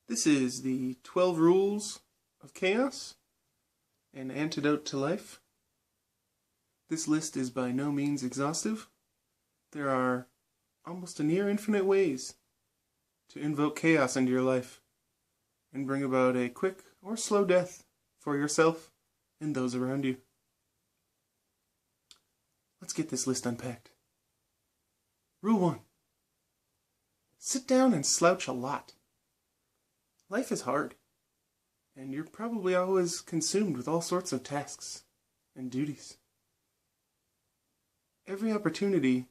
This is the 12 Rules of Chaos, an antidote to life. This list is by no means exhaustive. There are almost a near infinite ways to invoke chaos into your life and bring about a quick or slow death for yourself and those around you. Let's get this list unpacked. Rule 1. Sit down and slouch a lot. Life is hard, and you're probably always consumed with all sorts of tasks and duties. Every opportunity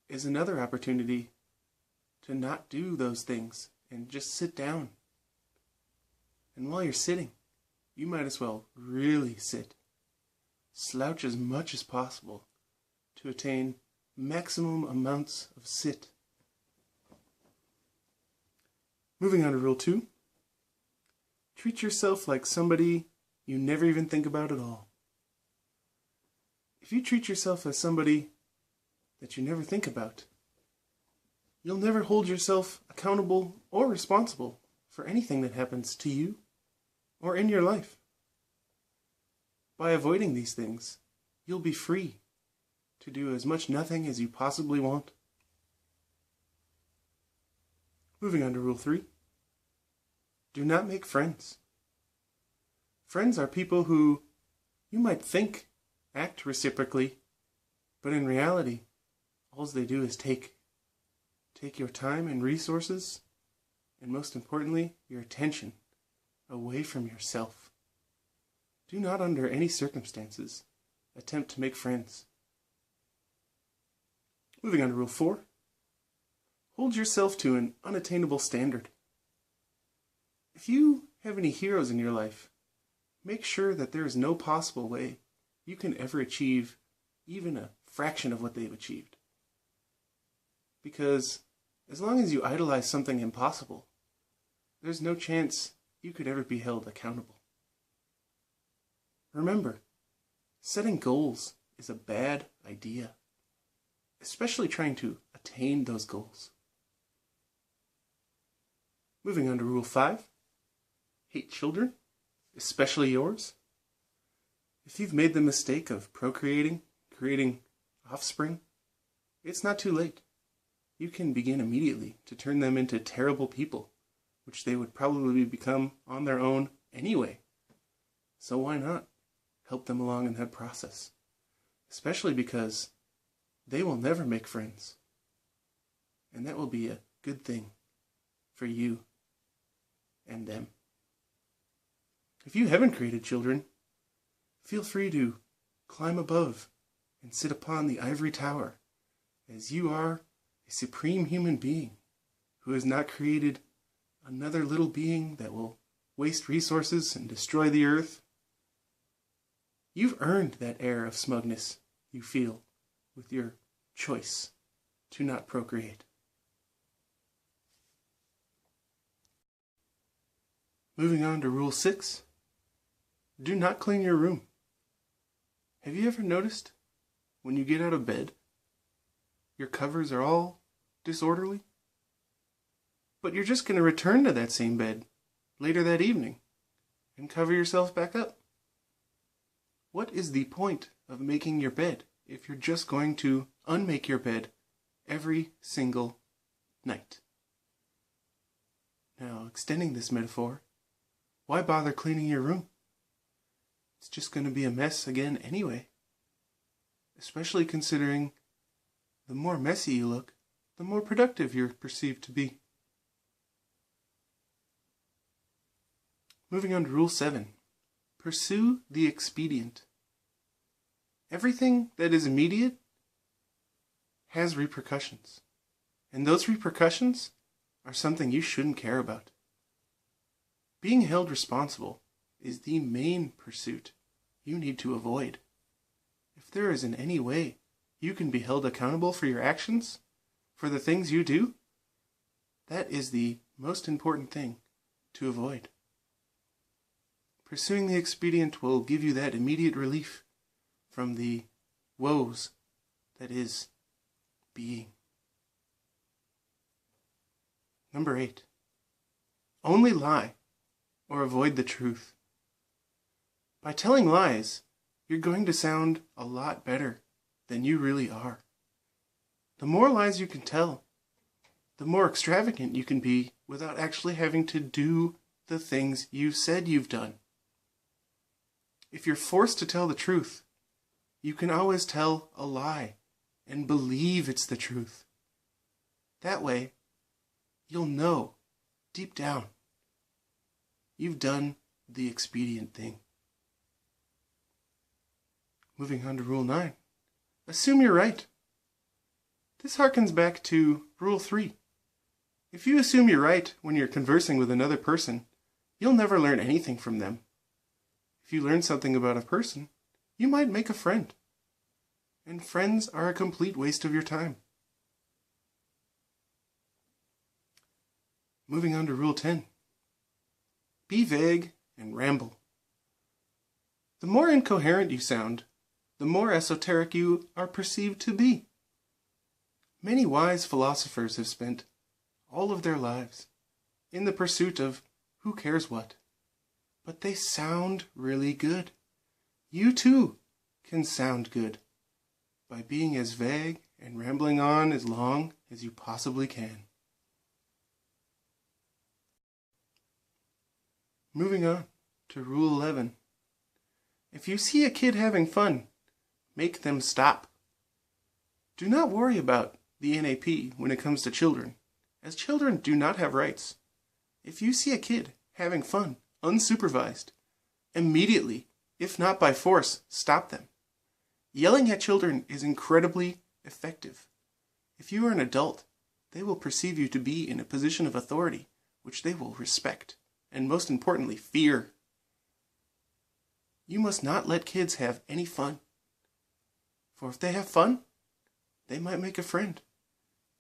is another opportunity to not do those things and just sit down. And while you're sitting, you might as well really sit. Slouch as much as possible to attain maximum amounts of sit. Moving on to Rule 2. Treat yourself like somebody you never even think about at all. If you treat yourself as somebody that you never think about, you'll never hold yourself accountable or responsible for anything that happens to you or in your life. By avoiding these things, you'll be free to do as much nothing as you possibly want. Moving on to Rule 3. Do not make friends. Friends are people who you might think act reciprocally, but in reality, all they do is take your time and resources, and most importantly, your attention away from yourself. Do not, under any circumstances, attempt to make friends. Moving on to Rule 4. Hold yourself to an unattainable standard. If you have any heroes in your life, make sure that there is no possible way you can ever achieve even a fraction of what they've achieved. Because as long as you idolize something impossible, there's no chance you could ever be held accountable. Remember, setting goals is a bad idea, especially trying to attain those goals. Moving on to Rule 5. Hate children, especially yours. If you've made the mistake of procreating, creating offspring, it's not too late. You can begin immediately to turn them into terrible people, which they would probably become on their own anyway. So why not help them along in that process? Especially because they will never make friends. And that will be a good thing for you and them. If you haven't created children, feel free to climb above and sit upon the ivory tower, as you are a supreme human being who has not created another little being that will waste resources and destroy the earth. You've earned that air of smugness you feel with your choice to not procreate. Moving on to Rule 6. Do not clean your room. Have you ever noticed when you get out of bed, your covers are all disorderly? But you're just going to return to that same bed later that evening and cover yourself back up. What is the point of making your bed if you're just going to unmake your bed every single night? Now, extending this metaphor, why bother cleaning your room? It's just going to be a mess again anyway. Especially considering the more messy you look, the more productive you're perceived to be. Moving on to Rule 7. Pursue the expedient. Everything that is immediate has repercussions. And those repercussions are something you shouldn't care about. Being held responsible is the main pursuit you need to avoid. If there is in any way you can be held accountable for your actions, for the things you do, that is the most important thing to avoid. Pursuing the expedient will give you that immediate relief from the woes that is being. Number 8. Only lie or avoid the truth. By telling lies, you're going to sound a lot better than you really are. The more lies you can tell, the more extravagant you can be without actually having to do the things you said you've done. If you're forced to tell the truth, you can always tell a lie and believe it's the truth. That way, you'll know deep down you've done the expedient thing. Moving on to Rule 9. Assume you're right. This harkens back to Rule 3. If you assume you're right when you're conversing with another person, you'll never learn anything from them. If you learn something about a person, you might make a friend. And friends are a complete waste of your time. Moving on to Rule 10. Be vague and ramble. The more incoherent you sound, the more esoteric you are perceived to be. Many wise philosophers have spent all of their lives in the pursuit of who cares what, but they sound really good. You too can sound good by being as vague and rambling on as long as you possibly can. Moving on to Rule 11. If you see a kid having fun, make them stop. Do not worry about the NAP when it comes to children, as children do not have rights. If you see a kid having fun, unsupervised, immediately, if not by force, stop them. Yelling at children is incredibly effective. If you are an adult, they will perceive you to be in a position of authority, which they will respect, and most importantly, fear. You must not let kids have any fun. For if they have fun, they might make a friend.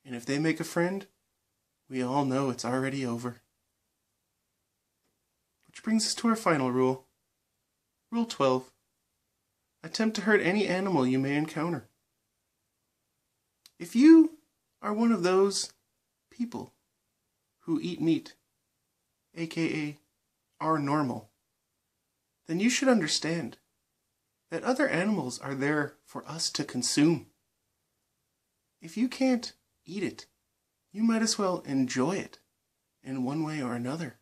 And if they make a friend, we all know it's already over. Which brings us to our final rule. Rule 12. Attempt to hurt any animal you may encounter. If you are one of those people who eat meat, aka are normal, then you should understand that other animals are there for us to consume. If you can't eat it, you might as well enjoy it in one way or another.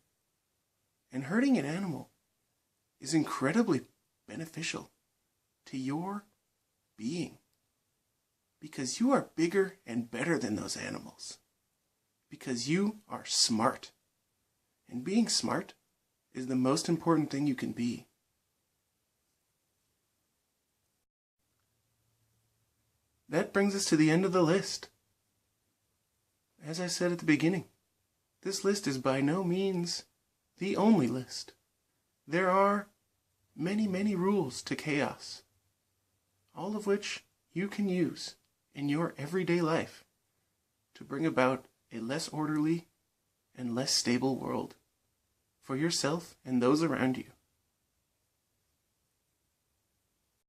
And hurting an animal is incredibly beneficial to your being, because you are bigger and better than those animals, because you are smart. And being smart is the most important thing you can be. That brings us to the end of the list. As I said at the beginning, this list is by no means the only list. There are many, many rules to chaos, all of which you can use in your everyday life to bring about a less orderly and less stable world for yourself and those around you.